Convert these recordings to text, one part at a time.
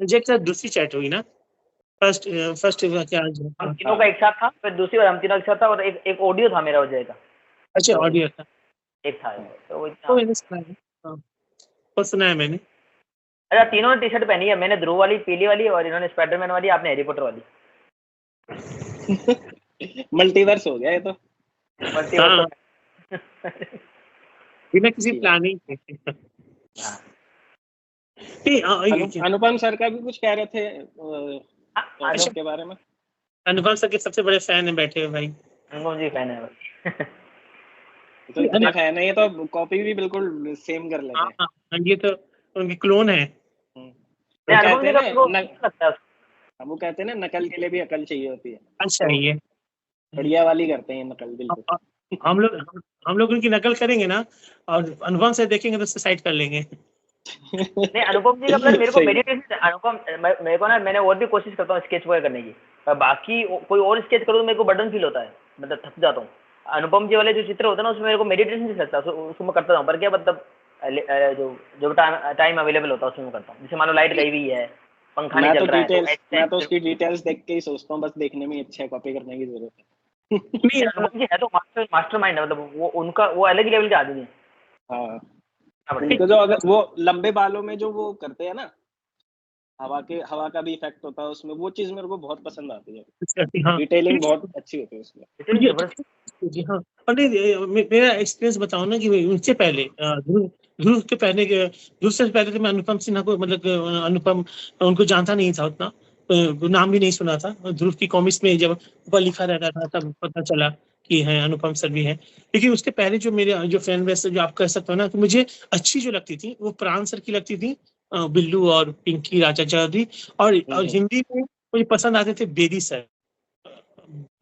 अजय के साथ दूसरी चैट हुई ना, फर्स्ट क्या हम तीनों का एक साथ था, फिर दूसरी बार हम तीनों एक साथ था, और एक ऑडियो था मेरा अजय का। अच्छा, ऑडियो था, एक था तो वो तो मैंने सुना है, वो सुना है मैंने। अच्छा, तीनों ने टी शर्ट पहनी है, मैंने ध्रुव वाली पीली वाली, और इन्होंने स्पाइडरमैन वाली, आपने हैरी पॉटर वाली। मल्टीवर्स हो गया ये तो। हाँ, बिना किसी प्लानिंग के। अनुपम सर का भी कुछ कह रहे थे के बारे में। अनुपम सर के सबसे बड़े फैन है बैठे हुए भाई। अनुपम जी फैन है तो इतने फैन है, ये तो कॉपी भी बिल्कुल सेम कर लेते हैं। हाँ, ये तो उनके क्लोन है। वो कहते हैं ना, नकल के लिए भी अकल चाहिए होती है। अच्छा, ये बढ़िया वाली करते हैं नकल बिल्कुल। हम लोग उनकी नकल करेंगे ना, और अनुपम से देखेंगे तो सुसाइड कर लेंगे। नहीं, अनुपम जी का प्लस मेरे को मेडिटेशन, अनुपम मेरे को ना, मैंने और भी कोशिश करता हूँ स्केच वगैरह करने की, पर बाकी कोई और स्केच करूँ तो मेरे को बर्डन फील होता है, मतलब थक जाता हूँ। अनुपम जी वाले जो चित्र होते हैं ना, उसमें मेरे को मेडिटेशन नहीं लगता, उसको मैं करता हूँ, पर क्या मतलब जो टाइम अवेलेबल होता है उसमें मैं करता हूँ। जैसे मान लो लाइट गई हुई है, पंखा नहीं चल रहा है, मैं तो उसकी डिटेल्स देख के ही सोचता हूँ, बस देखने में अच्छा है, कॉपी करने की जरूरत है। नहीं, अनुपम जी है तो मास्टरमाइंड है, मतलब वो उनका वो अलग ही लेवल के आदमी है। हाँ, उनको जो अगर वो लंबे बालों में जो वो करते हैं ना, हवा का भी इफेक्ट होता है उसमें, वो चीज मेरे को बहुत पसंद आती है। हाँ, डिटेलिंग बहुत अच्छी होती है उसमें। जी हाँ। और मेरा एक्सपीरियंस बताओ ना, कि उनसे पहले ध्रुव के पहले, ध्रुव से पहले तो मैं अनुपम सिन्हा को, मतलब अनुपम उनको जानता नहीं था उतना, नाम भी नहीं सुना था। ध्रुव की कॉमिक्स में जब ऊपर लिखा रहता था तब पता चला कि है अनुपम सर भी है। लेकिन उसके पहले जो मेरे जो फैन बेस, जो आप कह सकते हो ना, कि मुझे अच्छी जो लगती थी वो प्राण सर की लगती थी, बिल्लू और पिंकी राजा चौधरी, और हिंदी में मुझे पसंद आते थे बेदी सर,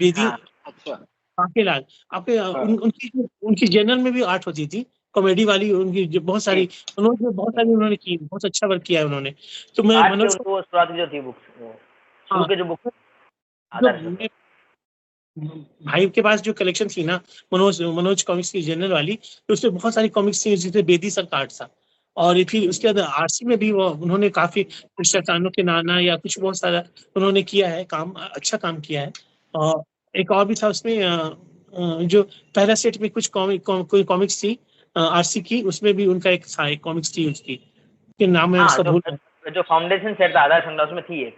बेदी। अच्छा, कांकेलाल। आपके उनकी जनरल में भी आर्ट होती थी, कॉमेडी वाली, उनकी जो बहुत सारी उन्होंने की, बहुत अच्छा वर्क किया है उन्होंने। तो मैं मनोज जो थी बुक्स, शुरू के जो बुक भाई के पास जो कलेक्शन थी ना, मनोज कॉमिक्स की जनरल वाली, तो उसमें बहुत सारी कॉमिक्स थी जिसमें बेदी सर का आर्ट था। और फिर उसके बाद आरसी में भी वो उन्होंने काफी शैतानों के नाना या कुछ बहुत सारा उन्होंने किया है काम, अच्छा काम किया है। और एक और भी था उसमें, जो पहला सेट में कुछ कोई कॉमिक्स थी आरसी की, उसमें भी उनका एक था, एक कॉमिक्स थी उसकी, के नाम है उसका भूल, जो फाउंडेशन सेट था आधा संग्रह, उसमें थी एक,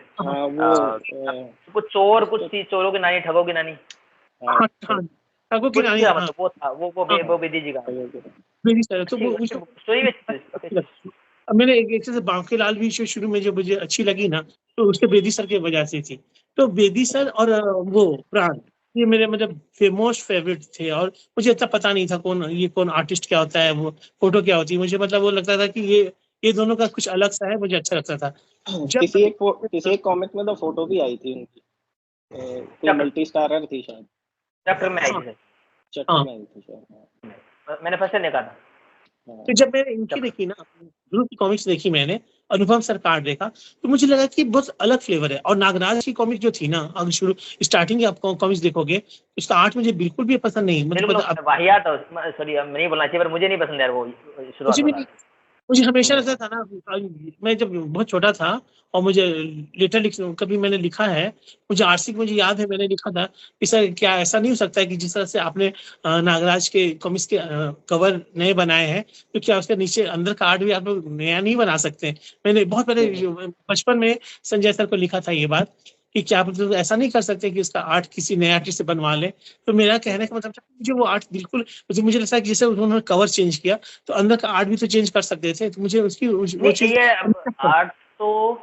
कुछ चोर, कुछ थी, चोरों की नानी, ठगों की नानी, ठगों की नानी, मतलब वो था, वो बेदी जी का बेदी सर। तो वो स्टोरी में मैंने एक से बांकेलाल भी शुरू में जो मुझे अच्छी लगी ना, तो उसके बेदी सर के वजह से थी। तो बेदी सर और वो प्राण, ये मेरे मतलब मोस्ट फेवरेट थे। और मुझे इतना पता नहीं था कौन आर्टिस्ट क्या होता है, वो फोटो क्या होती है, मुझे मतलब वो लगता था कि ये दोनों का कुछ अलग सा है, मुझे अच्छा लगता था। किसी एक कॉमिक में तो फोटो भी आई थी उनकी, कोई मल्टी स्टारर थी शायद, चक्र में आई थी, चक्र में आई थी शायद, मैंने फर्स्ट टाइम देखा था। तो जब मैंने इनकी देखी ना, ध्रुव की कॉमिक्स देखी मैंने, अनुपम सर का आर्ट देखा, तो मुझे लगा कि बहुत अलग फ्लेवर है। और नागराज की कॉमिक जो थी ना, अगर शुरू स्टार्टिंग आप कॉमिक्स देखोगे, उसका आर्ट मुझे बिल्कुल भी पसंद नहीं, मतलब वाहियात, सॉरी नहीं बोलना चाहिए, पर मुझे नहीं पसंद यार वो शुरुआत। मुझे हमेशा लगता था ना, मैं जब बहुत छोटा था और मुझे लेटर कभी मैंने लिखा है, मुझे आरसी मुझे याद है मैंने लिखा था कि सर क्या ऐसा नहीं हो सकता है कि जिस तरह से आपने नागराज के कॉमिक्स के कवर नए बनाए हैं, तो क्या उसके नीचे अंदर का आर्ट भी आप लोग नया नहीं बना सकते। मैंने बहुत पहले बचपन में संजय सर को लिखा था ये बात, कि क्या आप लोग ऐसा नहीं कर सकते कि उसका आर्ट किसी नए आर्टिस्ट से बनवा ले। तो मेरा कहने का मतलब मुझे वो आर्ट बिल्कुल, मुझे लगता है कि जैसे उन्होंने कवर चेंज किया, तो अंदर का आर्ट भी तो चेंज कर सकते थे। तो मुझे उसकी वो चीज, आर्ट तो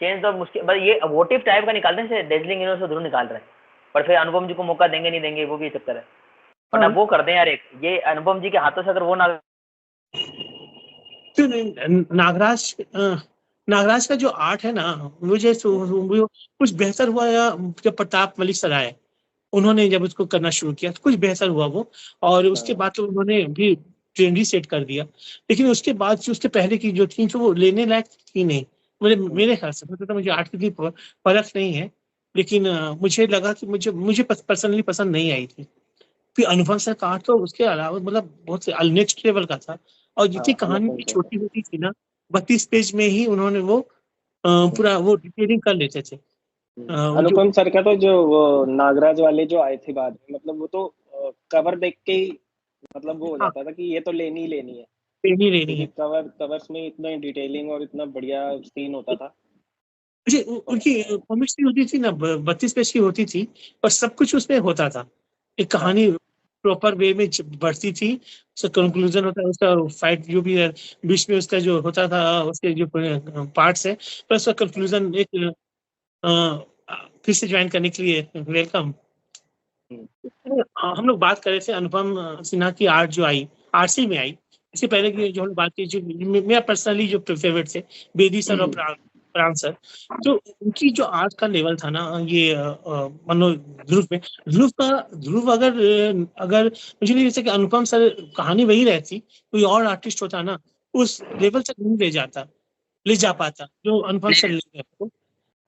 चेंज तो मुश्किल, बस ये वोटिव टाइप का निकालते हैं, जैसे डेजलिंग इन्होंने से ध्रुव निकाल रहे हैं, पर फिर अनुपम जी को मौका देंगे नहीं देंगे, वो भी चक्कर है। बट अब वो कर दें यार, एक ये अनुपम जी के हाथों से अगर वो नागराज का जो आर्ट है ना, मुझे कुछ बेहतर हुआ, या जब प्रताप मलिक सर आए, उन्होंने जब उसको करना शुरू किया तो कुछ बेहतर हुआ वो। और उसके बाद तो उन्होंने भी ट्रेंड सेट कर दिया। लेकिन उसके बाद जो उसके पहले की जो थी, तो वो लेने लायक थी नहीं, मेरे ख्याल से। मतलब मुझे आर्ट की परख नहीं है, लेकिन मुझे लगा कि मुझे पर्सनली पसंद नहीं आई थी। फिर अनुपम सर का आर्ट तो उसके अलावा मतलब बहुत नेक्स्ट लेवल का था। और जितनी कहानी अनुपम भी सर का। छोटी होती थी ना, 32 पेज में ही उन्होंने वो पूरा वो डिटेलिंग कर लेते थे। वो जो अनुपम सर का तो जो वो नागराज वाले जो आए थे बाद में, मतलब वो तो कवर देख के ही मतलब वो हो हाँ, जाता था कि ये तो लेनी ही लेनी है, लेनी लेनी क्योंकि है। कवर्स में इतना डिटेलिंग और इतना बढ़िया सीन होता था। मुझे तो उनकी कॉमिक्स भी होती थी ना, 32 पेज की होती थी, पर सब कुछ उसमें होता था। एक हाँ कहानी प्रॉपर वे में बढ़ती थी, उसका कंक्लूजन होता है, उसका फाइट जो भी है बीच में उसका जो होता था, उसके जो पार्ट्स है, पर उसका कंक्लूजन एक फिर से ज्वाइन करने के लिए वेलकम। हम लोग बात कर रहे थे अनुपम सिन्हा की आर्ट जो आई, आरसी में आई। इससे पहले की जो हम बात की, जो मेरा पर्सनली जो फेवरेट थे, बेदी सर और प्राण सर। तो उनकी जो आर्ट का लेवल था ना, ये मनोज ध्रुव में, ध्रुव अगर मुझे नहीं लगता कि अनुपम सर कहानी वही रहती, कोई और आर्टिस्ट होता ना, उस लेवल तक नहीं ले जा पाता जो अनुपम सर ले गए।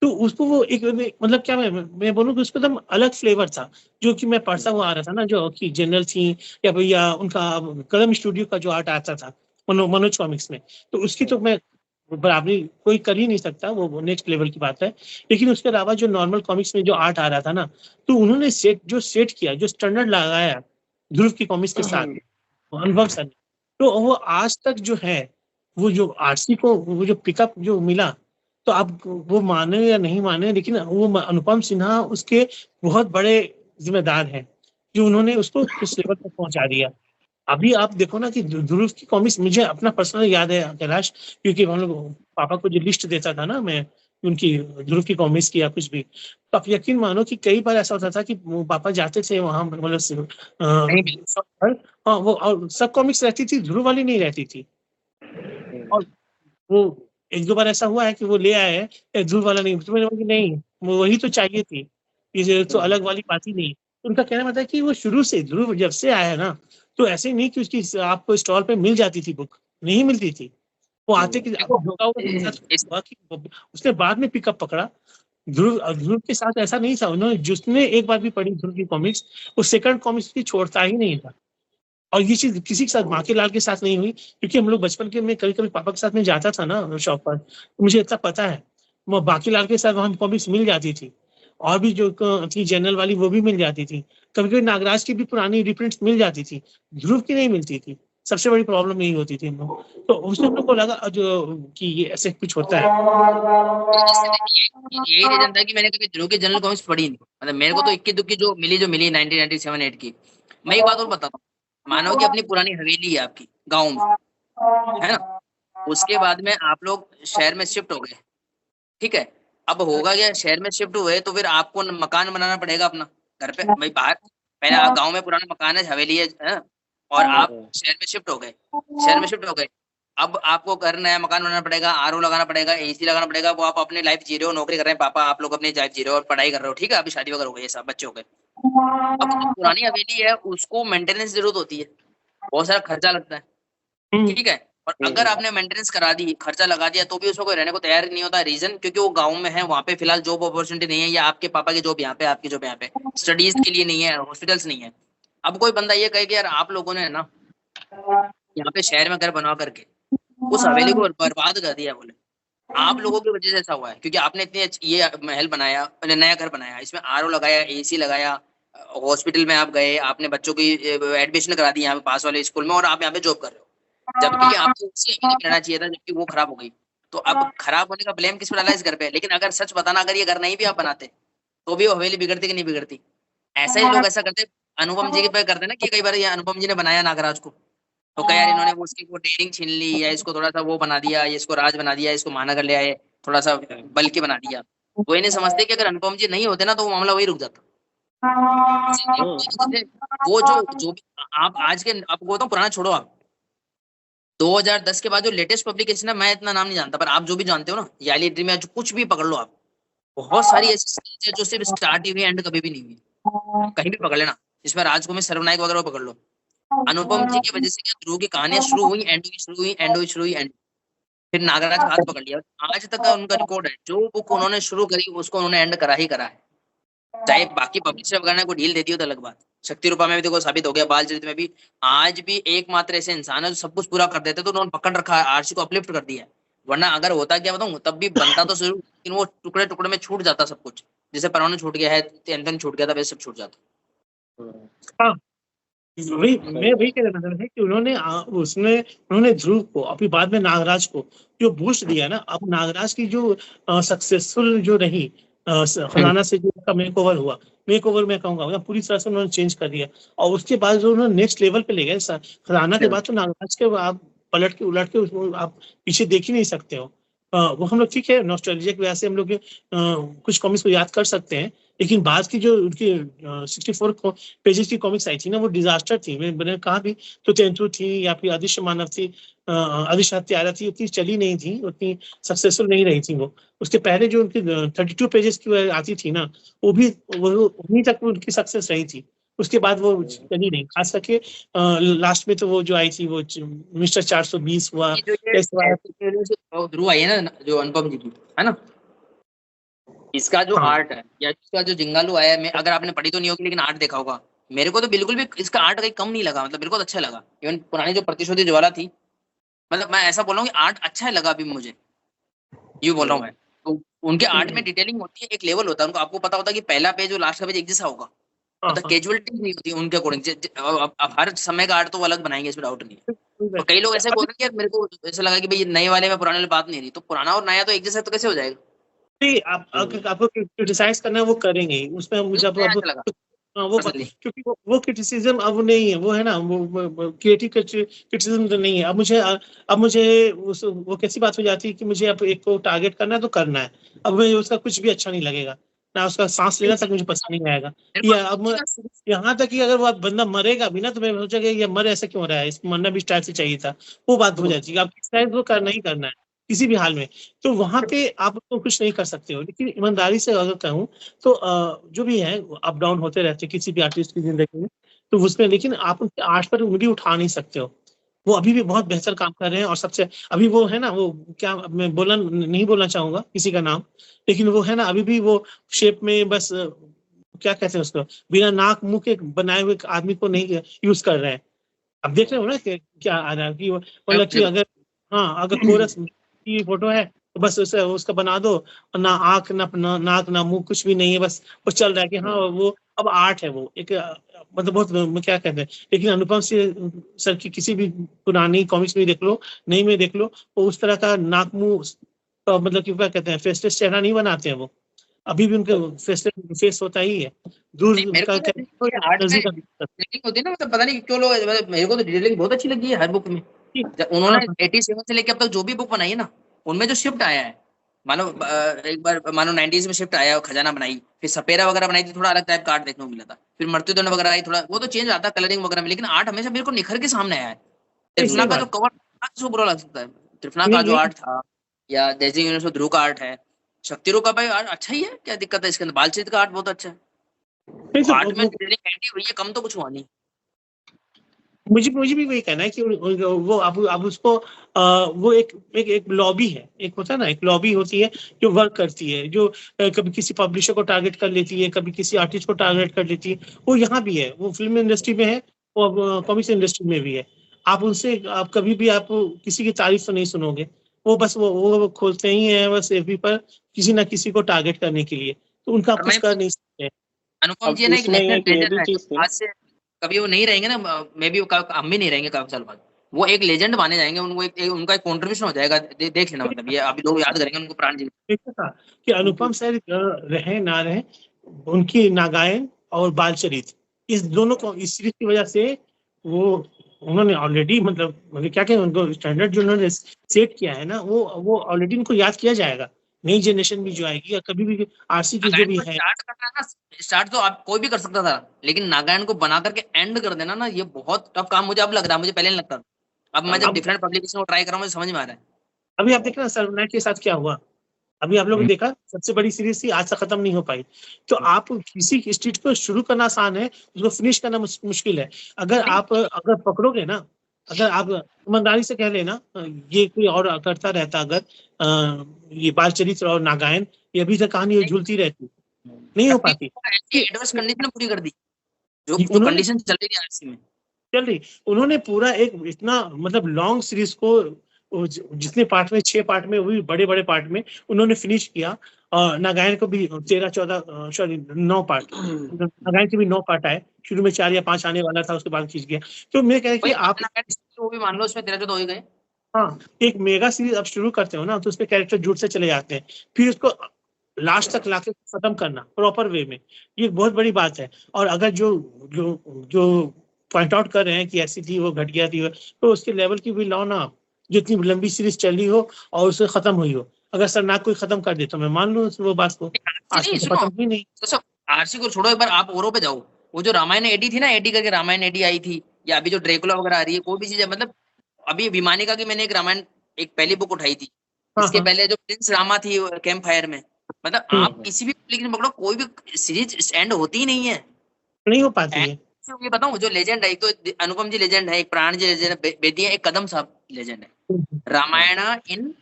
तो उसको वो एक मतलब क्या मैं बोलूँ कि उसको एकदम अलग फ्लेवर था, जो कि मैं पढ़ता हुआ आ रहा था ना, जो कि जनरल थी या भैया उनका कलम स्टूडियो का जो आर्ट आता था मनोज कॉमिक्स में, तो उसकी तो मैं बराबरी कोई कर ही नहीं सकता, वो नेक्स्ट लेवल की बात है। लेकिन उसके अलावा जो नॉर्मल कॉमिक्स में जो आर्ट आ रहा था ना, तो उन्होंने सेट किया, जो स्टैंडर्ड लगाया ध्रुव की कॉमिक्स के साथ, अनुभव सर ने, तो वो आज तक जो है, वो जो आरसी को वो जो पिकअप जो मिला, तो आप वो माने या नहीं माने, लेकिन वो अनुपम सिन्हा उसके बहुत बड़े जिम्मेदार हैं, जो उन्होंने उसको उस लेवल तक पहुंचा दिया। अभी आप देखो ना कि ध्रुव की कॉमिक्स मुझे अपना पर्सनल याद है कैलाश, क्योंकि हम लोग पापा को जो लिस्ट देता था ना मैं उनकी, ध्रुव की कॉमिक्स की या कुछ भी, तो आप यकीन मानो कि कई बार ऐसा होता था कि वो पापा जाते थे वहां, मतलब हाँ वो, और सब कॉमिक्स रहती थी, ध्रुव वाली नहीं रहती थी। और वो एक दो बार ऐसा हुआ है कि वो ले आए हैं, ध्रुव वाला नहीं, तो मैंने बोला कि नहीं, वो वही तो चाहिए थी, ये तो अलग वाली बात ही नहीं। तो उनका कहना मतलब कि वो शुरू से ध्रुव जब से आया है ना, तो ऐसे नहीं कि उसकी आपको स्टॉल पे मिल जाती थी बुक, नहीं मिलती थी। वो आते कि आपको होगा होगा मेरे साथ हुआ कि उसने बाद में पिकअप पकड़ा। ध्रुव के साथ ऐसा नहीं था, उन्होंने जिसने एक बार भी पढ़ी ध्रुव की कॉमिक्स, वो सेकंड कॉमिक्स की छोड़ता ही नहीं था। और ये चीज किसी के साथ, बाकी लाल के साथ नहीं हुई, क्योंकि हम लोग बचपन के में कभी कभी पापा के साथ में जाता था ना शॉप पर, तो मुझे इतना पता है, वो बाकी लाल के साथ वहां कॉमिक्स मिल जाती थी, और भी जो थी जनरल वाली वो भी मिल जाती थी, कभी कभी नागराज की भी पुरानी रिप्रिंट्स मिल जाती थी, ध्रुव की नहीं मिलती थी। सबसे बड़ी प्रॉब्लम यही होती थी हम लोग, तो उससे हम लोग को लगा जो कि ये ऐसे कुछ होता है। यही रीजन था कि मैंने कभी ध्रुव की जनरल कॉमिक्स पढ़ी नहीं, मतलब मेरे को तो इक्की दुक्की जो मिली 1997-8 की। मैं एक बात और बताता हूँ, मानो कि अपनी पुरानी हवेली है आपकी गाँव में, है ना, उसके बाद में आप लोग शहर में शिफ्ट हो गए, ठीक है। अब होगा क्या, शहर में शिफ्ट हुए तो फिर आपको मकान बनाना पड़ेगा अपना घर पे, भाई बाहर पहले आप गांव में पुराना मकान है, हवेली है, और आप शहर में शिफ्ट हो गए, अब आपको घर नया मकान बनाना पड़ेगा, आरओ लगाना पड़ेगा, एसी लगाना पड़ेगा। वो आप अपनी लाइफ जी रहे हो, नौकरी कर रहे हैं पापा, आप लोग अपनी लाइफ जी रहे हो और पढ़ाई कर रहे हो, ठीक है, अभी शादी वगैरह हो गई है, सब बच्चे हो गए। अब जो पुरानी हवेली है उसको मेंटेनेंस जरूरत होती है, बहुत सारा खर्चा लगता है, ठीक है। और अगर आपने मेंटेनेंस करा दी, खर्चा लगा दिया, तो भी उसमें कोई रहने को तैयार नहीं होता। रीजन क्योंकि वो गांव में है, वहाँ पे फिलहाल जॉब अपॉर्चुनिटी नहीं है, या आपके पापा की जॉब यहाँ पे, आपकी जॉब यहाँ पे, स्टडीज के लिए नहीं है, हॉस्पिटल्स नहीं है। अब कोई बंदा ये कहे कि यार आप लोगों ने ना यहाँ पे शहर में घर बनवा करके उस हवेली को बर्बाद कर दिया, बोले आप लोगों की वजह से ऐसा हुआ है, क्योंकि आपने ये महल बनाया, नया घर बनाया, इसमें आरओ लगाया, एसी लगाया, हॉस्पिटल में आप गए, आपने बच्चों की एडमिशन करा दी यहाँ पे पास वाले स्कूल में, और आप यहाँ पे जॉब कर रहे हो, जबकि आपको उसी हवेली में रहना चाहिए था, जबकि वो खराब हो गई। तो अब खराब होने का ब्लेम किस पर डाला इस घर पे। लेकिन अगर सच बताना, अगर ये घर नहीं भी आप बनाते, तो भी वो हवेली बिगड़ती कि नहीं बिगड़ती। ऐसा ही लोग ऐसा करते, अनुपम जी के पे करते ना, कि कई बार ये अनुपम जी ने बनाया नागराज को, तो क्या यार इन्होंने उसकी वो डेयरिंग छीन ली, या इसको थोड़ा सा वो बना दिया, या इसको राज बना दिया, इसको महानगर ले आए, थोड़ा सा बल के बना दिया। वो ये नहीं समझते कि अगर अनुपम जी नहीं होते ना, तो वो मामला वही रुक जाता। वो जो भी आप आज के, आपको बोलता हूँ पुराना छोड़ो, आप 2010 के बाद जो लेटेस्ट पब्लिकेशन है, मैं इतना नाम नहीं जानता, पर आप जो भी जानते हो ना, याली ड्रीम या जो कुछ भी पकड़ लो आप, बहुत सारी ऐसी सीरीज है जो सिर्फ स्टार्ट ही हुई, एंड कभी भी नहीं हुई, कहीं भी पकड़ लेना। इसमें राजकुमार सर्वनायक वगैरह पकड़ लो, अनुपम जी की वजह से क्या ध्रुव की कहानियां शुरू हुई, एंड हुई, शुरू हुई, एंड हुई, शुरू हुई, एंड। फिर नागराज का हाथ पकड़ लिया, आज तक का उनका रिकॉर्ड है, जो बुक उन्होंने शुरू करी उसको उन्होंने एंड करा ही करा है। चाहे बाकी पब्लिशर वगैरह ने कोई डील देती हो तो अलग बात, शक्ति रूपा में भी देखो साबित हो गया, बाल चरित में भी। आज भी एकमात्र ऐसे इंसान है जो सब कुछ पूरा कर देते, तो उन्होंने पकड़ रखा है, आरसी को अपलिफ्ट कर दिया है। वरना अगर होता क्या बताऊं, तब भी बनता तो जरूर, लेकिन वो टुकड़े टुकड़े में छूट जाता सब कुछ। जैसे परमाणु छूट गया है, एंथन छूट गया था, वैसे सब छूट जाता। हाँ, वही मैं वही कहना चाह रहा था कि उसने उन्होंने ध्रुव को, अभी बाद में नागराज को जो बूस्ट दिया ना, अब नागराज की जो सक्सेसफुल जो रही खजाना से जो उसका मेकओवर हुआ, मेकओवर मैं कहूंगा पूरी तरह से उन्होंने चेंज कर दिया। और उसके बाद जो उन्होंने नेक्स्ट लेवल पे ले गए खजाना के बाद, तो नागराज के आप पलट के उलट के उसको आप पीछे देख ही नहीं सकते हो। वो हम लोग ठीक है नॉस्टैल्जिया की वजह से हम लोग कुछ कॉमिक्स को याद कर सकते हैं, लेकिन बाद की जो उनकी 64 पेजेस की कॉमिक्स आई थी ना, वो डिजास्टर थी। मैंने कहा भी, तो तेंदु थी या फिर अदृश्य मानव थी, अदृश्य हत्यारा थी, उतनी चली नहीं थी, उतनी सक्सेसफुल नहीं रही थी वो। उसके पहले जो उनकी 32 पेजेस की आती थी ना, वो भी उन्हीं तक उनकी सक्सेस रही थी। उसके बाद वो चली नहीं, खास करके लास्ट में तो वो जो आई थी वो मिस्टर 420 हुआ। ध्रुव आई है ना, जो अनुपम जी की है ना, इसका जो हाँ। आर्ट है या इसका जो जिंगालू आया है, मैं अगर आपने पढ़ी तो नहीं होगी लेकिन आर्ट देखा होगा, मेरे को तो बिल्कुल भी इसका आर्ट कहीं कम नहीं लगा, मतलब बिल्कुल अच्छा लगा। इवन पुरानी जो प्रतिशोधी ज्वाला थी, मतलब मैं ऐसा बोल रहा हूँ कि आर्ट अच्छा लगा अभी मुझे, यूँ बोल रहा हूँ मैं। तो उनके आर्ट में डिटेलिंग होती है, एक लेवल होता है उनको, आपको पता होता है कि पहला पेज और लास्ट का पेज एक जैसा होगा, मतलब कैजुअलिटी नहीं होती उनके अकॉर्डिंग। अब हर समय का आर्ट तो वो अलग बनाएंगे, इसमें डाउट नहीं है। और कई लोग ऐसे बोल रहे हैं कि यार मेरे को ऐसा लगा कि भाई नए वाले में पुराने वाले बात नहीं रही, तो पुराना और नया तो एक जैसा तो कैसे हो जाएगा? नहीं, आप आपको क्रिटिसाइज करना है वो करेंगे ही। उसमें मुझे अब अच्छा लगा वो पर्सनली। क्योंकि वो क्रिटिसिज्म अब नहीं है, वो है ना, वो क्रिएटिव क्रिटिसिज्म तो नहीं है। अब मुझे वो कैसी बात हो जाती है कि मुझे अब एक को टारगेट करना है तो करना है। अब मुझे उसका कुछ भी अच्छा नहीं लगेगा, ना उसका सांस लेना तक मुझे पसंद नहीं आएगा। या अब यहाँ तक कि अगर वो बंदा मरेगा भी ना, तो मैं सोचेगा ये मर ऐसे क्यों रहा है, इसको मरना भी इस टाइप से चाहिए था, वो बात हो जाती है। अब इस टाइप को करना ही करना है किसी भी हाल में, तो वहां पे आप उसको कुछ नहीं कर सकते हो। लेकिन ईमानदारी से अगर कहूँ तो जो भी है अप डाउन होते रहते हैं किसी भी आर्टिस्ट की जिंदगी में, तो उसमें लेकिन आप उनके आर्ट पर उंगली उठा नहीं सकते हो। वो अभी भी बहुत बेहतर काम कर रहे हैं। और सबसे अभी वो है ना, वो क्या, मैं नहीं बोलना चाहूंगा किसी का नाम, लेकिन वो है ना अभी भी वो शेप में बस क्या कहते हैं उसको, बिना नाक मुंह के बनाए हुए आदमी को नहीं यूज कर रहे हैं। अब देख रहे हो ना कि क्या आ रहा है कि मतलब कि अगर, हाँ, अगर कोरस की फोटो है तो बस उसे उसका बना दो, और ना आंख ना नाक ना मुंह, कुछ भी नहीं है, बस वो चल रहा है कि हाँ वो अब आर्ट है। वो एक मतलब बहुत क्या कहते हैं। लेकिन अनुपम सर की किसी भी पुरानी कॉमिक्स में देख लो, नई में देख लो, वो उस तरह का नाक मुंह मतलब कि क्या कहते हैं, फेसलेस चेहरा नहीं बनाते हैं वो। अभी भी उनके फेस होता ही है, दूर मेरे का को क्या आर्ट में नजदीक का। डिटेलिंग होती है ना, मतलब पता नहीं क्यों लोग, मतलब मेरे को तो डिटेलिंग बहुत अच्छी लगी है हर बुक में। जब हाँ, उन्होंने 87 से लेके अब तक जो भी बुक बनाई है ना, उनमें जो शिफ्ट आया है, मानो एक बार मानो 90s में शिफ्ट आया, खजाना बनाई, फिर सपेरा वगैरह बनाई थी, थोड़ा अलग टाइप का आर्ट देखने को मिला था। फिर मृत्युदंड वगैरह आई, थोड़ा वो तो चेंज आता कलरिंग वगैरह में, लेकिन आर्ट हमेशा मेरे को निखर के सामने आया है। त्रिफला सही का जो बात। कवर था, बुरा लग सकता है, त्रिफला का जो नहीं, आर्ट था, या जैसे यूनिवर्स में ध्रुव का आर्ट है, शक्तिरों का भाई आर्ट अच्छा ही है, क्या दिक्कत है इसके अंदर? बालचीत का आर्ट बहुत अच्छा है। नहीं वो तो आर्ट में डिटेलिंग ऐंटी हुई है, कम तो कुछ हुआ नहीं। मुझे भी वही कहना है कि वो अब उसको वो एक लॉबी है, एक होता है ना, एक लॉबी होती है जो वर्क करती है, जो कभी किसी पब्लिशर को टारगेट कर लेती है, कभी किसी आर्टिस्ट को टारगेट कर लेती है। वो यहाँ भी है, वो फिल्म इंडस्ट्री में है, वो कॉमिक्स इंडस्ट्री में भी है। आप उनसे आप कभी भी आप किसी की तारीफ तो नहीं सुनोगे। वो बस वो खोलते ही है बस एफबी पर किसी ना किसी को टारगेट करने के लिए, तो उनका आप और कुछ मैं कर नहीं सकते। अनुपम अब जी है ना, एक इसमें नेशनल एक ये ट्रेजर भी है, चीज थी। आज से कभी वो नहीं रहेंगे ना, मे बी हम भी नहीं रहेंगे काफी साल बाद, वो एक लेजेंड माने जाएंगे, उनको उनका एक कॉन्ट्रीब्यूशन हो जाएगा। देख लेना, मतलब ये अभी लोग याद करेंगे उनको प्राण जी। देखा था कि अनुपम सर रहे ना रहे, उनकी नागायन और बालचरित, इस दोनों को इस सीरीज की वजह से वो उन्होंने ऑलरेडी मतलब क्या कहें, उनको स्टैंडर्ड जो उन्होंने सेट किया है ना, वो ऑलरेडी उनको याद किया जाएगा। नई जनरेशन भी जो आएगी या कभी भी आरसी की जो नागायण भी को है। स्टार्ट करना है ना, स्टार्ट तो आप कोई भी कर सकता था, लेकिन नागायण को बना करके एंड कर देना ना, ये बहुत टफ काम मुझे अब लग रहा है, मुझे पहले नहीं लगता था। अब मैं जब अब डिफरेंट पब्लिकेशन को ट्राई कर रहा हूँ, मुझे समझ में आ रहा है। अभी आप देख रहे हैं सर्वनायक के साथ क्या हुआ। अभी आप लोगों ने देखा, सबसे बड़ी सीरीज थी, आज तक खत्म नहीं हो पाई। तो आप किसी स्ट्रीट को शुरू करना आसान है, उसको फिनिश करना मुश्किल है। अगर पकड़ोगे ना, अगर आप ईमानदारी से कह लेना, ये कोई और करता रहता अगर ये बाल चरित्र और नागायन, ये अभी तक कहानी झूलती रहती, नहीं हो पाती। ऐसी एडवर्स कंडीशन पूरी कर दी। जो उन्होंने कंडीशन चल रही थी आरसी में। चल रही, उन्होंने पूरा एक इतना मतलब लॉन्ग सीरीज को जितने पार्ट में 6 पार्ट में, वो भी बड़े-बड़े पार्ट में उन्होंने फिनिश किया। नागायन को भी 13-14 सॉरी 9 पार्ट, नागायन के भी 9 पार्ट आए। शुरू में 4 या 5 आने वाला था, उसके बाद खींच गया। तो मैं कह रहा कि वही आप वो भी मान लो उसमें 13-14 हो ही गए। हाँ, एक मेगा सीरीज आप शुरू करते हो ना, तो उसपे कैरेक्टर जुड़ से चले जाते हैं, फिर उसको लास्ट तक लाके खत्म करना प्रॉपर वे में, ये बहुत बड़ी बात है। और अगर जो जो जो पॉइंट आउट कर रहे हैं कि ऐसी थी, वो घटिया थी, तो उसके लेवल की भी लाओ ना आप, जितनी लंबी सीरीज चली हो और उसे खत्म हुई हो। अगर सरनाक कोई खत्म कर दे तो मैं मान लूँ वो बात को, आज नहीं तो सुनो, खत्म ही नहीं। तो सब आरसी को छोड़ो, एक बार आप औरों पे जाओ। वो जो रामायण एडी थी ना, एडी करके रामायण एडी आई थी, या अभी जो ड्रेकुला वगैरह आ रही है, कोई भी चीज है, मतलब अभी विमानिका की मैंने एक रामायण एक पहली बुक उठाई थी। हाँ, इसके हाँ। पहले जो प्रिंस रामा थी कैंप फायर में, मतलब आप किसी भी लेकिन पकड़ो, कोई भी सीरीज एंड होती ही नहीं है। नहीं हो पाती है। ये बताऊं, जो लेजेंड है, एक तो अनुपम जी लेजेंड है, एक प्राण जी लेजेंड है, बेदिया, एक कदम साहब लेजेंड है। रामायण इन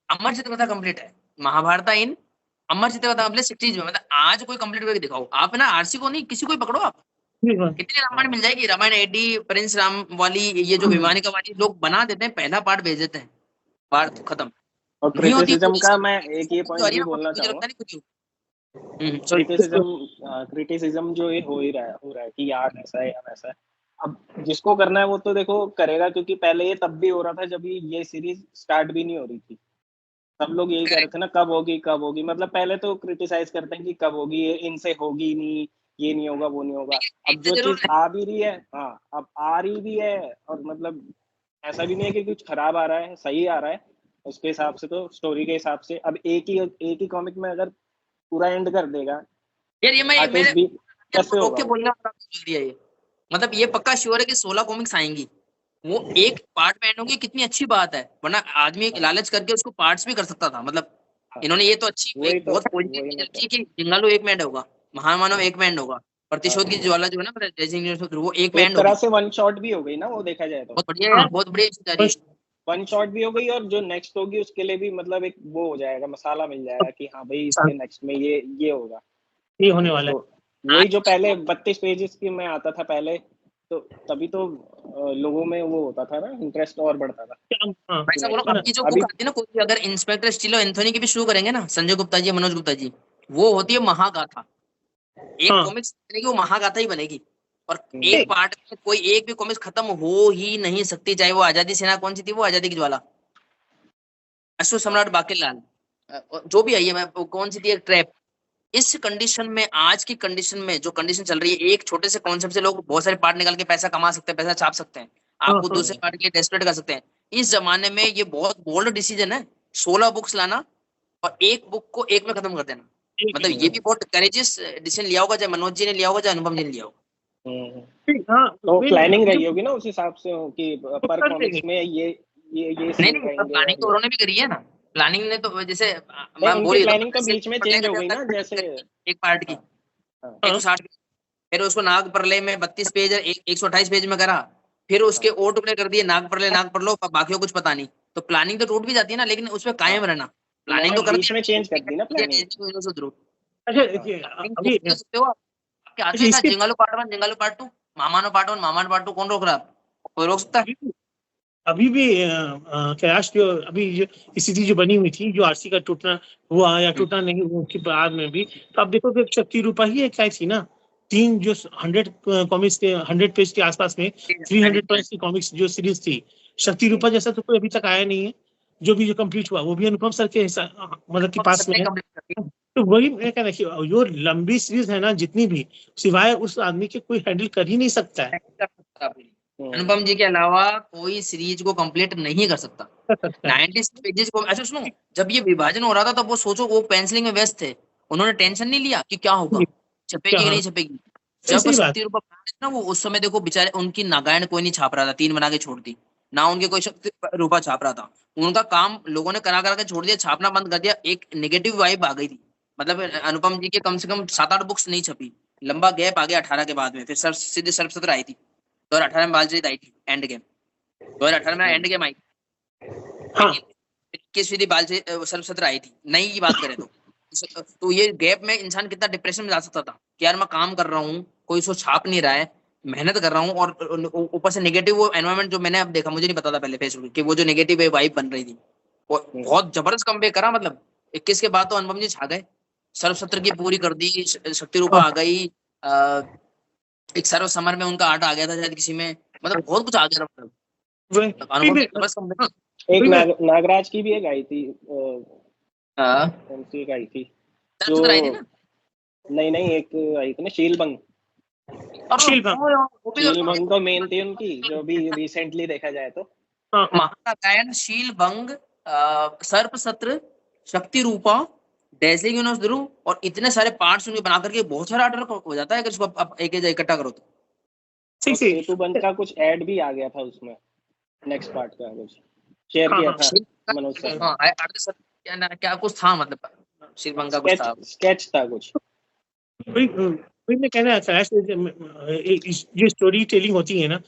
अमर चित्रकथा कंप्लीट है, महाभारत इन अमर चित्रकथा कंप्लीट 60s में। मतलब आज कोई कंप्लीट करके दिखाओ आप ना, आरसी को नहीं, किसी को ही पकड़ो आप, कितनी रामायण मिल जाएगी। रामायण एडी, प्रिंस राम वाली, ये जो विमानिका वाली लोग बना देते हैं, पहला पार्ट भेज देते हैं, पार्ट खत्म और नहीं होती। क्रिटिसिज्म का मैं एक ये पॉइंट भी बोलना मुझे लगता चाहूंगा। नहीं कुछ। सॉरी। क्रिटिसिज्म जो ये हो रहा है कि यार ऐसा है या वैसा है। अब जिसको करना है वो तो देखो करेगा, क्योंकि पहले ये तब भी हो रहा था जब ये सीरीज स्टार्ट भी नहीं हो रही थी। सब लोग यही कह रहे थे ना, कब होगी कब होगी। मतलब पहले तो क्रिटिसाइज करते हैं कि कब होगी, ये इनसे होगी नहीं, ये नहीं होगा, वो नहीं होगा। अब जो जरूर चीज आ भी रही है, हाँ अब आ रही भी है, और मतलब ऐसा भी नहीं है कि कुछ खराब आ रहा है, सही आ रहा है उसके हिसाब से, तो स्टोरी के हिसाब से। अब एक ही कॉमिक में अगर पूरा एंड कर देगा यार, ये मैं आर्टिस्ट भी, कैसे रोक होगा के वो? बोलना बोल दिया ये, मतलब ये पक्का श्योर है कि 16 कॉमिक्स आएंगी, वो एक पार्ट में एंड होंगी, कितनी अच्छी बात है। वरना आदमी लालच करके उसको पार्ट्स भी कर सकता था। मतलब इन्होंने ये तो अच्छी वही एक तो बहुत पॉजिटिव वही चीज मैं रखी कि जिंगालो एक में एंड होगा, महामानव एक में एंड होगा, प्रतिशोध की ज्वाला जो है ना, वो एक में एक एंड तरह होगी। से वन शॉट भी हो गई ना वो, देखा जाए तो बहुत बढ़िया यार, बहुत बढ़िया चीज आ रही है। वन शॉट भी हो गई, और जो नेक्स्ट होगी उसके लिए भी मतलब एक वो हो जाएगा, मसाला मिल जाएगा कि हाँ भाई इसके नेक्स्ट में ये होगा। ये होने वाला है। तो वही जो पहले 32 पेजेस की में आता था पहले, तो तभी तो लोगों में वो होता था ना, इंटरेस्ट और बढ़ता था। हाँ, मैं ऐसा बोला, नेक्स्ट में आपकी जो अभी बुक आती है ना, कोई भी अगर इंस्पेक्टर स्टीलो एंथोनी की भी शुरू करेंगे ना, संजय गुप्ता जी, मनोज गुप्ता जी, वो होती है महागाथा। एक हाँ। कॉमिक्स बनेगी, वो महागाथा ही बनेगी। और एक एक पार्ट में कोई एक भी कॉमिक्स खत्म हो ही नहीं सकती, चाहे वो आजादी सेना कौन सी थी, वो आजादी की ज्वाला, अश्व सम्राट बाकीलाल, जो भी आई है, मैं कौन सी थी, एक ट्रैप। इस कंडीशन में, आज की कंडीशन में जो कंडीशन चल रही है, एक छोटे से कॉन्सेप्ट से लोग बहुत सारे पार्ट निकाल के पैसा कमा सकते हैं, पैसा छाप सकते हैं, हाँ, आपको हाँ। दूसरे पार्ट के लिए डेस्परेट कर सकते हैं। इस जमाने में ये बहुत बोल्ड डिसीजन है, 16 बुक्स लाना और एक बुक को एक में खत्म कर देना। एक मतलब ये भी बहुत करेजियस डिसीजन लिया होगा, चाहे मनोज जी ने लिया होगा, चाहे अनुपम जी ने लिया होगा। हाँ, तो वही प्लानिंग जो रही होगी ना उस हिसाब से कि वो पर कर देंगे। कॉमिक्स में ये नहीं सीन नहीं, रहेंगे, प्लानिंग और तो ये उन्होंने भी करी है ना। प्लानिंग ने तो जैसे नहीं, मैं बोल उनकी ही प्लानिंग तो बीच में चेंज हो गई ना, जैसे एक पार्ट की हाँ, 160, फिर उसको नाग प्रलय में 32 पेज 128 पेज में करा, फिर उसके हाँ, और टुकड़े कर दिए, नाग प्रलय नाग प्रलो, बाकी को कुछ पता नहीं। तो प्लानिंग तो टूट भी जाती है ना, लेकिन उसमें हाँ, कायम रहना। प्लानिंग उन्होंने तो कर बीच में चेंज कर दी ना प्लानिंग। अच्छा हाँ, देखिए, प्लानिंग अभी कर सकते हो आप। आपके हाथ अच्छा में ना, इसके जिंगालो पार्ट 1, जिंगालो पार्ट 2, मामानो पार्ट 1, मामानो पार्ट 2, कौन रोक रहा है? कोई रोक सकता है? अभी भी कैलाश जो अभी जो स्थिति जो बनी हुई थी, जो आरसी का टूटना हुआ या टूटना नहीं हुआ, उसके बाद में भी तो आप देखो कि शक्ति रूपा ही एक आई थी ना। 3 जो 100 कॉमिक्स के 100 पेज के आसपास में 300 प्लस की कॉमिक्स जो सीरीज थी, शक्ति रूपा जैसा तो कोई अभी तक आया नहीं है। जो भी जो कंप्लीट हुआ वो भी अनुपम सर के मतलब के पास में है। तो वही मैं कह रहा कि जो लंबी सीरीज है ना, जितनी भी, सिवाय उस आदमी के कोई हैंडल कर ही नहीं सकता है। अनुपम जी के अलावा कोई सीरीज को कंप्लीट नहीं कर सकता। कर सकता है। 90 पेजेस को, अच्छा सुनो, जब ये विभाजन हो रहा था तब वो सोचो, वो पेंसिलिंग में व्यस्त थे, उन्होंने टेंशन नहीं लिया कि क्या होगा, क्या? छपेगी कि हाँ, नहीं छपेगी। सही जब सही बात। शक्ति रूपा ना, वो उस समय देखो बेचारे, उनकी नागायण कोई नहीं छाप रहा था, 3 बना के छोड़ दी ना, उनके कोई शक्ति रूपा छाप रहा था। उनका काम लोगों ने करा करा के छोड़ दिया, छापना बंद कर दिया, एक नेगेटिव वाइब आ गई थी। मतलब अनुपम जी के कम से कम 7-8 बुक्स नहीं छपी, लंबा गैप आ गया 18 के बाद में, फिर सीधे सर्वसत्र आई थी 2018 में, बालचरित आई थी, एंड गेम 2018 में एंड गेम आई। हाँ, 21वीं बाल से सर्वसत्र आई थी, नई की बात करें तो ये गैप में इंसान कितना डिप्रेशन में जा सकता था। कि यार मैं काम कर रहा हूँ, कोई उसको छाप नहीं रहा है, मेहनत कर रहा हूँ, और ऊपर से नेगेटिव वो एनवायरनमेंट जो मैंने अब देखा, मुझे नहीं पता था पहले फेसबुक की, वो जो नेगेटिव वाइब बन रही थी, वो बहुत जबरदस्त कम करा। मतलब 21 के बाद तो अनुपम जी छा गए, सर्वसत्र की पूरी कर दी, शक्ति रूपा आ गई, एक सर्व समर में उनका आर्ट आ गया था शायद किसी में, मतलब बहुत कुछ आ गया था। मतलब अनुपम जी बस एक नागराज की भी एक आई थी, कौन सी एक आई थी जो, आई थी ना? नहीं एक आई थी ना, शीलभंग तो मेन थी उनकी, जो भी रिसेंटली देखा जाए तो महागायन, शीलभंग, सर्प सत्र, शक्ति रूपा, डेजलिंग यूनिवर्स ध्रुव, और इतने सारे पार्ट्स उनके बना करके बहुत सारा आर्ट हो जाता है अगर इसको आप एक इकट्ठा करो तो। सेतुबंध का कुछ ऐड भी आ गया था उसमें, नेक्स्ट पार्ट का कुछ शेयर किया था मनोज सर। हाँ, क्या कुछ था, मतलब शीलभंग का कुछ था, स्केच था कुछ। वही मैं कहना चाह रहा, जो स्टोरी टेलिंग होती है ना,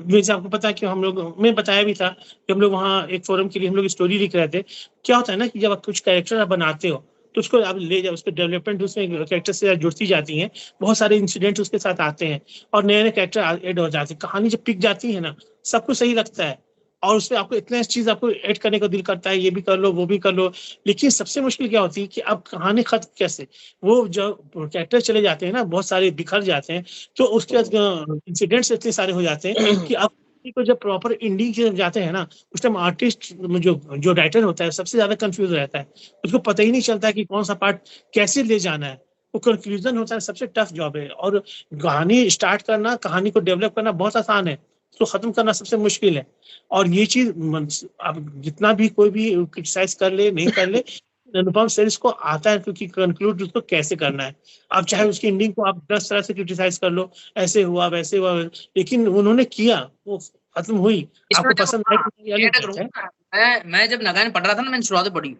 जैसे आपको पता है कि हम लोग, मैं बताया भी था कि हम लोग वहाँ एक फोरम के लिए हम लोग स्टोरी लिख रहे थे। क्या होता है ना कि जब आप कुछ कैरेक्टर आप बनाते हो तो उसको आप ले जाओ, उसको डेवलपमेंट उसमें कैरेक्टर से जुड़ती जाती हैं, बहुत सारे इंसिडेंट्स उसके साथ आते हैं और नए नए कैरेक्टर ऐड हो जाते हैं। कहानी जब टिक जाती है ना, सब कुछ सही लगता है और उसमें आपको इतने चीज आपको ऐड करने का दिल करता है, ये भी कर लो वो भी कर लो। लेकिन सबसे मुश्किल क्या होती है कि अब कहानी खत्म कैसे, वो जो कैरेक्टर चले जाते हैं ना, बहुत सारे बिखर जाते हैं, तो उसके बाद इंसिडेंट्स इतने सारे हो जाते हैं कि अब को जब प्रॉपर एंडिंग के जाते हैं ना, उस टाइम आर्टिस्ट जो राइटर होता है सबसे ज्यादा कंफ्यूज रहता है, उसको पता ही नहीं चलता है कि कौन सा पार्ट कैसे ले जाना है। वो कंक्लूजन होता है, सबसे टफ जॉब है। और कहानी स्टार्ट करना, कहानी को डेवलप करना बहुत आसान है, उसको खत्म करना सबसे मुश्किल है। और ये चीज अब जितना भी कोई भी क्रिटिसाइज कर ले नहीं कर ले, अनुपम सर इसको आता है क्योंकि कंक्लूड उसको कैसे करना है। आप चाहे उसकी एंडिंग को आप 10 तरह से क्रिटिसाइज कर लो, ऐसे हुआ वैसे हुआ, लेकिन उन्होंने किया, वो खत्म हुई, आपको पसंद है। मैं जब नगान पढ़ रहा था ना, मैंने शुरुआत पढ़ी,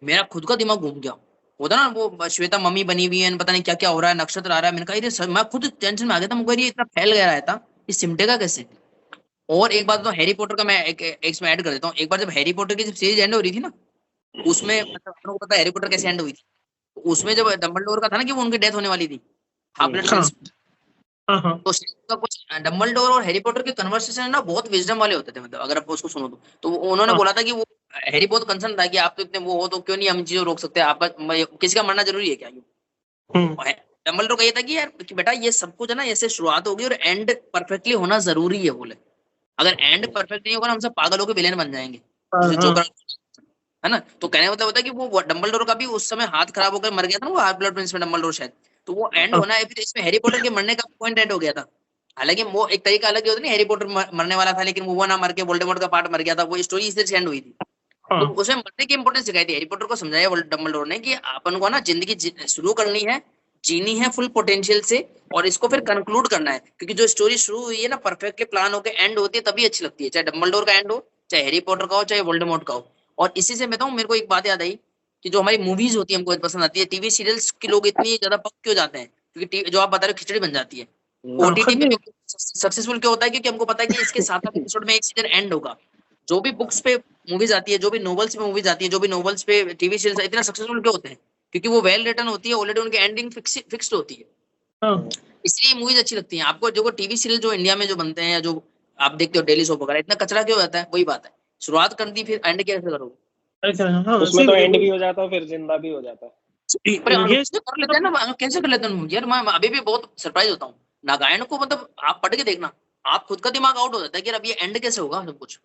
मेरा खुद का दिमाग घूम गया। होता ना वो श्वेता मम्मी बनी हुई है, पता नहीं क्या क्या हो रहा है, नक्षत्र आ रहा है, मैंने कहा मैं खुद टेंशन में आ गया था, मुझे ये इतना फैल गया रहता, ये सिमटेगा कैसे। और एक बात तो हैरी पॉटर का मैं एक इसमें ऐड कर देता हूँ, एक बार जब हैरी पॉटर की जब सीरीज एंड हो रही थी ना, उसमें मतलब आपको पता है हैरी पॉटर कैसे एंड हुई थी, उसमें जब डंबलडोर का था ना कि वो उनकी डेथ होने वाली थी, हाफ ब्लड ट्रांसफर, तो का कुछ डंबलडोर और हैरी पॉटर के कन्वर्सेशन ना बहुत विजडम वाले होते थे, मतलब अगर आप उसको सुनो तो उन्होंने बोला था कि वो हैरी बहुत कंसर्न था कि आप तो इतने वो हो तो क्यों नहीं हम चीजों रोक सकते, आपका किसी का मरना जरूरी है क्या। डंबलडोर का ये था कि यार कि बेटा ये सब कुछ है ना, ऐसे शुरुआत होगी और एंड परफेक्टली होना जरूरी है। बोले अगर एंड परफेक्ट नहीं होगा हम सब पागल होकर विलेन बन जाएंगे, जोकर है ना। तो कहने मतलब होता है कि वो डंबलडोर का भी उस समय हाथ खराब होकर मर गया था ना, वो हाफ ब्लड प्रिंस में डंबलडोर शायद, तो वो एंड होना है। फिर इसमें हैरी पॉटर के मरने का पॉइंट एंड हो गया था, हालांकि वो एक तरीका अलग होता नहीं, हैरी पॉटर मरने वाला था लेकिन वो ना मर के वोल्डेमॉर्ट का पार्ट मर गया था, वो स्टोरी इससे एंड हुई थी। तो उसमें मरने की इंपॉर्टेंस सिखाई थी, हैरी पॉटर को समझाया डंबलडोर ने कि अपन को ना जिंदगी शुरू करनी है, जीनी है फुल पोटेंशियल से, और इसको फिर कंक्लूड करना है, क्योंकि जो स्टोरी शुरू हुई है ना परफेक्टली प्लान होकर एंड होती है तभी अच्छी लगती है, चाहे डंबलडोर का एंड हो, चाहे हैरी पॉटर का हो, चाहे वोल्डेमॉर्ट का हो। और इसी से मैं बताऊं, मेरे को एक बात याद आई कि जो हमारी मूवीज होती है हमको पसंद आती है, टीवी सीरियल्स के लोग इतनी ज्यादा पक क्यों जाते हैं, क्योंकि जो आप बता रहे हो खिचड़ी बन जाती है। ओटीटी पे सक्सेसफुल क्यों होता है, क्योंकि हमको पता है कि इसके 7 एपिसोड में एक सीजन एंड होगा। जो भी बुक्स पे मूवीज आती है, जो भी नॉवेल्स पे मूवीज आती है, जो भी नॉवेल्स पे टीवी सीरीज इतना सक्सेसफुल क्यों होते हैं, क्योंकि वो वेल रिटन होती है, ऑलरेडी उनकी एंडिंग फिक्स्ड होती है, इसलिए मूवीज अच्छी लगती हैं आपको। जो टीवी सीरियल जो इंडिया में जो बनते हैं या जो आप देखते हो डेली सोप वगैरह, इतना कचरा क्यों होता है, वही बात है, शुरुआत कर दी फिर एंड कैसे करोगे। उसमें तो एंड भी हो जाता है फिर जिंदा भी हो जाता है। कर लेते हैं ना, कैसे कर लेते हैं यार, मैं अभी भी बहुत सरप्राइज होता हूँ नागायण को, मतलब आप पढ़ के देखना, आप खुद का दिमाग आउट हो जाता है कि अब ये एंड कैसे होगा सब कुछ।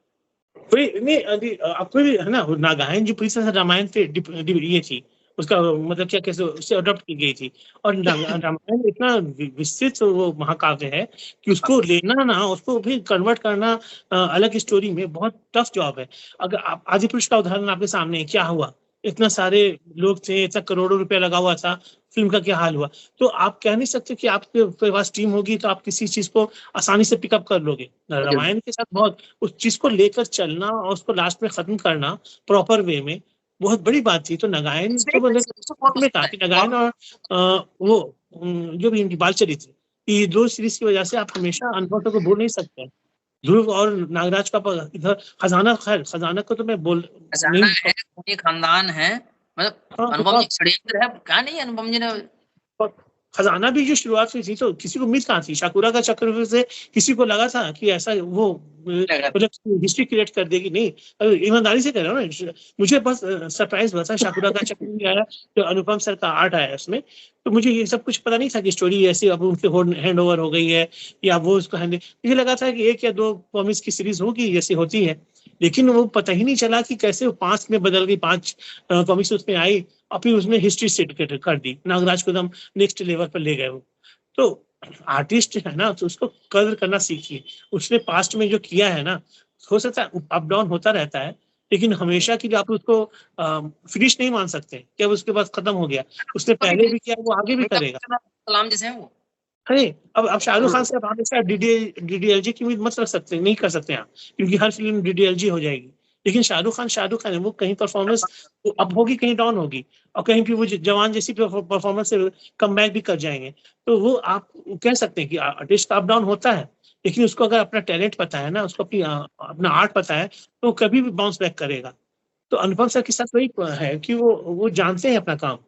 नहीं आपको भी है ना, नागायण जो पूरी तरह से रामायण पे ये थी, उसका मतलब क्या कैसे उससे अडॉप्ट की गई थी। और रामायण इतना विस्तृत वो महाकाव्य है कि उसको लेना ना, उसको भी कन्वर्ट करना अलग स्टोरी में बहुत टफ जॉब है। अगर आप आदिपुरुष का उदाहरण आपके सामने है, क्या हुआ, इतना सारे लोग थे, इतना करोड़ों रुपया लगा हुआ था, फिल्म का क्या हाल हुआ। तो आप कह नहीं सकते कि आपके पास टीम होगी तो आप किसी चीज को आसानी से पिकअप कर लोगे। रामायण के साथ बहुत उस चीज को लेकर चलना और उसको लास्ट में खत्म करना प्रॉपर वे में बहुत बड़ी बात थी। तो नगायन तो में काफी नगायन और वो जो भी इनकी बाल चरित्र, ये 2 सीरीज की वजह से आप हमेशा अनुभव को भूल नहीं सकते। ध्रुव और नागराज का इधर खजाना, खैर खजाना को तो मैं नहीं है, खानदान है, मतलब अनुपम जी षड्यंत्र है क्या नहीं, अनुपम जी ने खजाना भी जो शुरुआत हुई थी तो किसी को उम्मीद कहाँ थी, शाकुरा का चक्रव्यूह से किसी को लगा था कि ऐसा वो मतलब हिस्ट्री क्रिएट कर देगी, नहीं ईमानदारी से कह रहा हूँ ना, मुझे बस सरप्राइज हुआ था शाकुरा का चक्रव्यूह आया, जो अनुपम सर का आर्ट आया उसमें, तो मुझे ये सब कुछ पता नहीं था कि स्टोरी ऐसी अब उनके हैंड ओवर हो गई है या वो उसको हैंड, मुझे लगा था कि 1 या 2 कॉमिक्स की सीरीज होगी जैसे होती है, लेकिन वो पता ही नहीं चला कि कैसे वो 5 में बदल गई, 5 कॉमिक्स उसमें आई और फिर उसमें हिस्ट्री सेट कर दी, नागराज को एकदम नेक्स्ट लेवल पर ले गए वो। तो आर्टिस्ट है ना, तो उसको कदर करना सीखिए, उसने पास्ट में जो किया है ना, हो सकता है अप डाउन होता रहता है, लेकिन हमेशा के लिए आप उसको फिनिश नहीं मान सकते कि अब उसके बाद खत्म हो गया, उसने पहले भी किया वो आगे भी करेगा। कलाम जैसे हैं वो। अरे अब शाहरुख खान से आप हमेशा डीडीएलजे की उम्मीद मत रख सकते, नहीं कर सकते आप, क्योंकि हर फिल्म डीडीएलजे हो जाएगी, लेकिन शाहरुख खान है, वो कहीं परफॉर्मेंस अप होगी, कहीं डाउन होगी, और कहीं भी वो जवान जैसी परफॉर्मेंस से कम बैक भी कर जाएंगे, तो वो आप कह सकते हैं कि आर्टिस्ट का अप डाउन होता है, लेकिन उसको अगर अपना टैलेंट पता है ना, उसको अपनी अपना आर्ट पता है, तो कभी भी बाउंस बैक करेगा। तो अनुपम सर के साथ वही है कि वो जानते हैं अपना काम,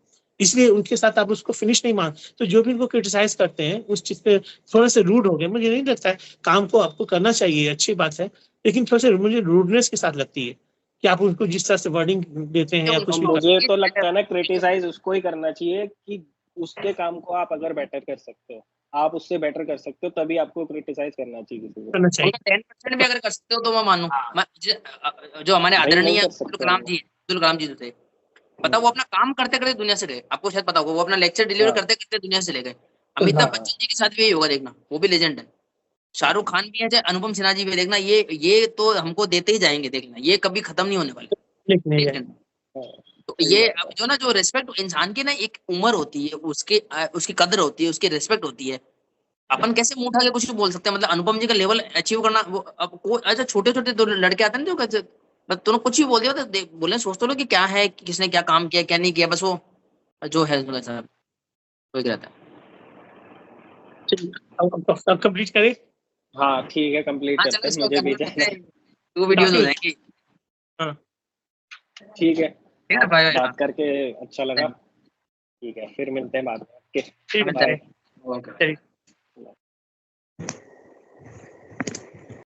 इसलिए उनके साथ आप उसको फिनिश नहीं मान, तो जो भी उनको क्रिटिसाइज करते हैं उस चीज पे थोड़ा से रूड हो गए, मुझे नहीं लगता है, काम को आपको करना चाहिए, अच्छी बात है, लेकिन थोड़ा से मुझे रूडनेस के साथ लगती है कि आप उनको जिस तरह से वर्डिंग देते हैं या कुछ भी मुझे तो लगता है ना क्रिटिसाइज उसको ही करना चाहिए कि उसके काम को आप अगर बेटर कर सकते हो, आप उससे बेटर कर सकते हो, तभी आपको क्रिटिसाइज करना चाहिए किसी को। करना चाहिए। 10% भी अगर कर सकते हो तो मैं मानूं। जो हमारे आदरणीय अब्दुल कलाम जी थे, पता वो अपना काम करते करते दुनिया से गए, आपको शायद पता होगा, वो अपना लेक्चर डिलीवर करते करते दुनिया से ले गए। अमिताभ बच्चन जी के साथ भी यही होगा, देखना, वो भी लेजेंड है। शाहरुख खान भी है, चाहे अनुपम सिन्हा जी भी, देखना ये तो हमको देते ही जाएंगे, देखना ये कभी खत्म नहीं होने वाला। तो ये अब जो ना, जो रेस्पेक्ट इंसान की ना एक उम्र होती है, उसकी कदर होती है, उसकी रेस्पेक्ट होती है। अपन कैसे मुंह उठा के कुछ भी बोल सकते हैं, मतलब अनुपम जी का लेवल अचीव करना, वो अब ऐसे छोटे छोटे दो लड़के आते हैं ना, जो कैसे बस तूने कुछ भी बोल दिया तो बोले, सोचते लोग कि क्या है, किसने क्या काम किया क्या नहीं किया, बस वो जो है साहब वही रहता अब कंप्लीट करें। हाँ ठीक है, कंप्लीट है। करते हैं, मुझे भी जाना है। 2 वीडियोस हो जाएंगी। ठीक है, ठीक है भाई, बात करके अच्छा लगा। ठीक है, फिर मिलते हैं बाद में। ठीक है, ओके। चलिए।